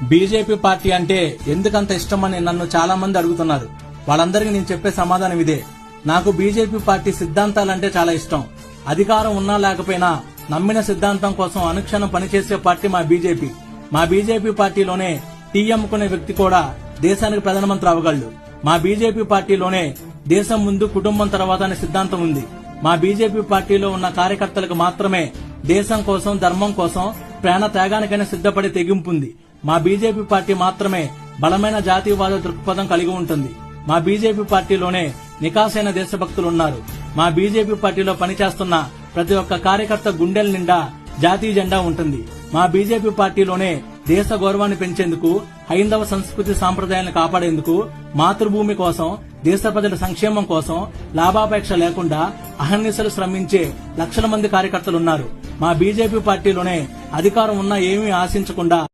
BJP party అంటే ఎందుకంత ఇష్టమని నన్ను చాలా మంది అడుగుతున్నారు. వాళ్ళందరికీ నేను చెప్పే సమాధానం ఇదే. నాకు బీజేపీ పార్టీ సిద్ధాంతాలంటే చాలా ఇష్టం. అధికారం ఉన్నా లేకపోయినా నమ్మిన సిద్ధాంతం కోసం అనుక్షణం పనిచేసే పార్టీ మా బీజేపీ. మా బీజేపీ పార్టీలోనే టీ అమ్ముకునే వ్యక్తి కూడా దేశానికి ప్రధానమంత్రి అవగలడు. మా బీజేపీ పార్టీలోనే దేశం ముందు కుటుంబం తర్వాత అనే సిద్ధాంతం ఉంది. మా బీజేపీ పార్టీలో ఉన్న కార్యకర్తలకు మాత్రమే దేశం కోసం, ధర్మం కోసం ప్రాణ త్యాగానికైనా సిద్ధపడే తెగింపు ఉంది. మా బీజేపీ పార్టీ మాత్రమే బలమైన జాతీయవాద దృక్పథం కలిగి ఉంటుంది. మా బీజేపీ పార్టీలోనే నికాసైన దేశభక్తులున్నారు. మా బీజేపీ పార్టీలో పనిచేస్తున్న ప్రతి ఒక్క కార్యకర్త గుండెల నిండా జాతీయ జెండా ఉంటుంది. మా బీజేపీ పార్టీలోనే దేశ గౌరవాన్ని పెంచేందుకు, హైందవ సంస్కృతి సాంప్రదాయాలను కాపాడేందుకు, మాతృభూమి కోసం, దేశ ప్రజల సంక్షేమం కోసం లాభాపేక్ష లేకుండా అహర్నిశలు శ్రమించే లక్షల మంది కార్యకర్తలున్నారు. మా బీజేపీ పార్టీలోనే అధికారం ఉన్నా ఏమీ ఆశించకుండా